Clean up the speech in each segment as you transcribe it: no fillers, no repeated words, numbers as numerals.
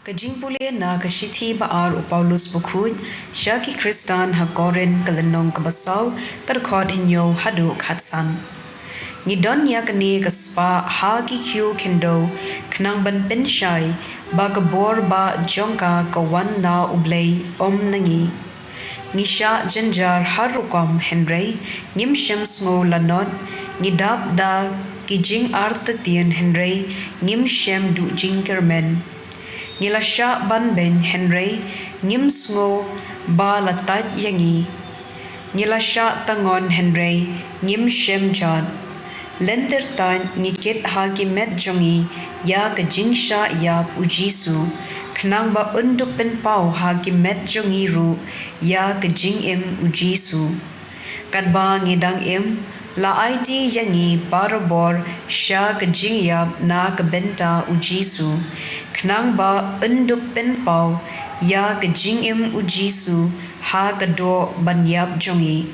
Ka jingpule na ka shithi ba ar u Paulus bukhud shaki Kristan ha koren kalenong ka basaw kar khod inyo hadu khatsan. Ni don ya ka ni ka spa ha ki kyu kendo khnang ban pen shai ba ka bor ba jongka ka wan na u Blei nangi. Ni sha janjar harukom Henry nim shem smo lanot ni dab da ki jing art tien Henry nim shem du jinkermen. Nila sha ban ben Henry ngim sngo ba latat yangi. Nila sha tangon Henry ngim shem jan. Lenter tan ngiket hagi met jongi ya ka jing sha ya ujisu. Khnang ba unduk pen pau hagi met jongi ru ya ka jing ujisu. Kadba ngidang la ID yangi barabor sha ka jing yap na ka benta ujisu. Khnang ba unduk pen pau ya ka jing ujisu ha ka do ban yap jongi.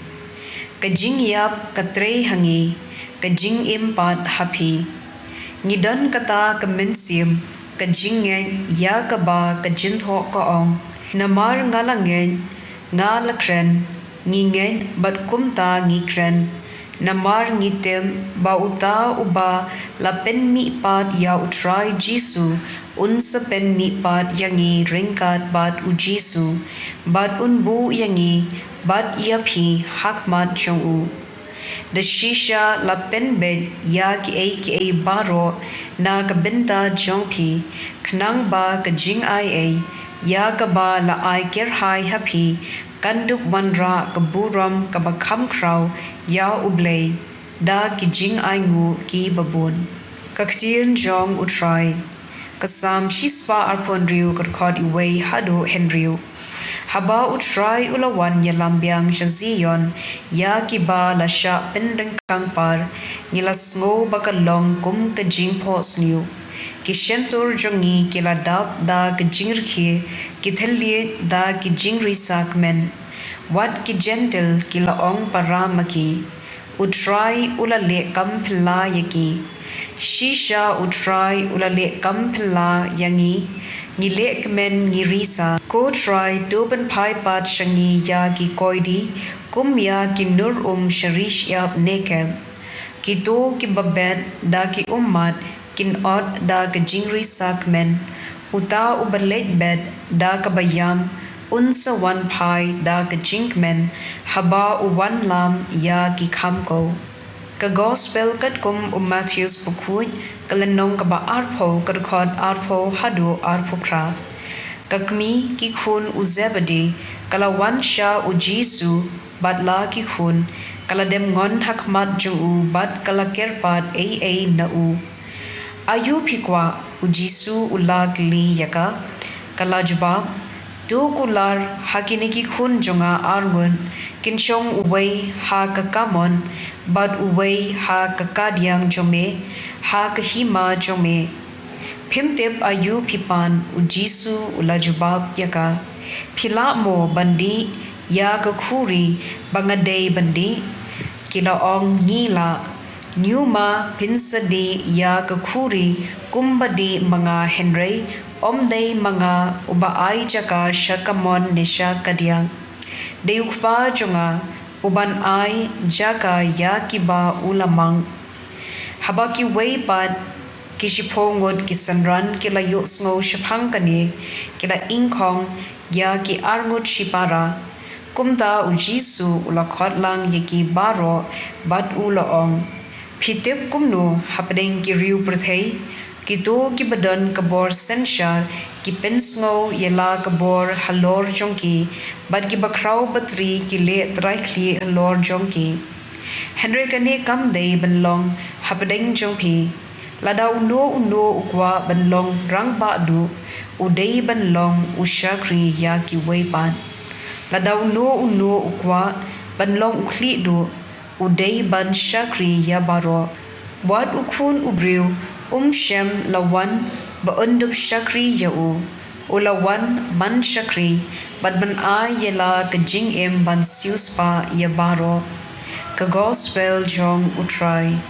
Ka jing yap ka trei hangi ka jing pat happy. Ngidan kata ka mensim ka jing ya ka ba ka jintho ka ong. Namar ngalangen ngalakren ngingen bat kumta ngikren. Namar ngitem ba uta uba la pen mi pat ya utrai jisu unsa pen mi pat yangi ringkat bat ujisu bat unbu yangi bat yapi hakmat chongu. The shisha la pen bed ya ki a baro na ka benta jongpi khnang ba ka jing ya ka ba la ai ker hai happy kanduk wanra ka buram ka bakham kraw ya ublei da ki jing ngu ki babun ka ktien jong utrai ka sam shispa arpon riu ka khod iway hado henriu haba utrai ulawan ya lambiang shazion ya ki ba la sha pendeng kang par nila sngo bakalong kum ka jing pos niu ki shentur jongi ki la dab da ki jingirkhi ki thellie da ki jingri sakmen wat ki gentle ki la ong paramaki utrai ulale kampla yaki shisha utrai ulale kampla yangi nile kmen ngirisa ko try dopen pai pat shangi ya ki koidi kum ya ki nur sharish yap nekem ki to ki babet da ki ummat kin od da ka jingri sakmen uta ubalet bed da ka bayam unsa wan pai da ka jinkmen haba wan lam ya ki khamko ka gospel kat kum Matthews bukhud kalenong ka ba arpho ka khod arpho hadu arpho pra kakmi ki khun uzebadi kala wan sha ujisu batla ki khun kala dem ngon hakmat ju bat kala kerpat a na u ayu phikwa ujisu ulagli yaka kala jubab do kular hakini ki khun jonga argun kinshong uway ha ka kamon bad uway ha ka kadyang jome ha ka hima jome phimtep ayu phipan ujisu ulajubab yaka phila mo bandi ya ka khuri bangadei bandi kila ong ngila Nyuma pinsadi ya ka khuri kumbadi mga Henry omday mga ubaay jaka shakamon nisha kadyang. Deyukpa jonga uban ay jaka ya kiba ulamang. Habaki waypad kishipongod kisanran kila yusngo shapangkani kila inkong ya ki arngot shipara. Kumta ujisu ulakot lang yaki baro bad ulaong. Pitip kumno hapdeng ki riu prathei kito ki badan kabor senshar ki pensngo yela kabor halor jongki bad ki bakrau batri ki le traikli halor jongki Henry kane kam dei banlong hapdeng jongpi lada uno ukwa banlong rang ba du udei banlong ushakri ya ki weipan lada uno ukwa banlong ukhli du udei ban shakri ya baro wat ukhun ubriu shem lawan ba undup shakri ya ulawan ban shakri bad ban a yela ka jing ban siuspa ya baro ka gospel jong utrai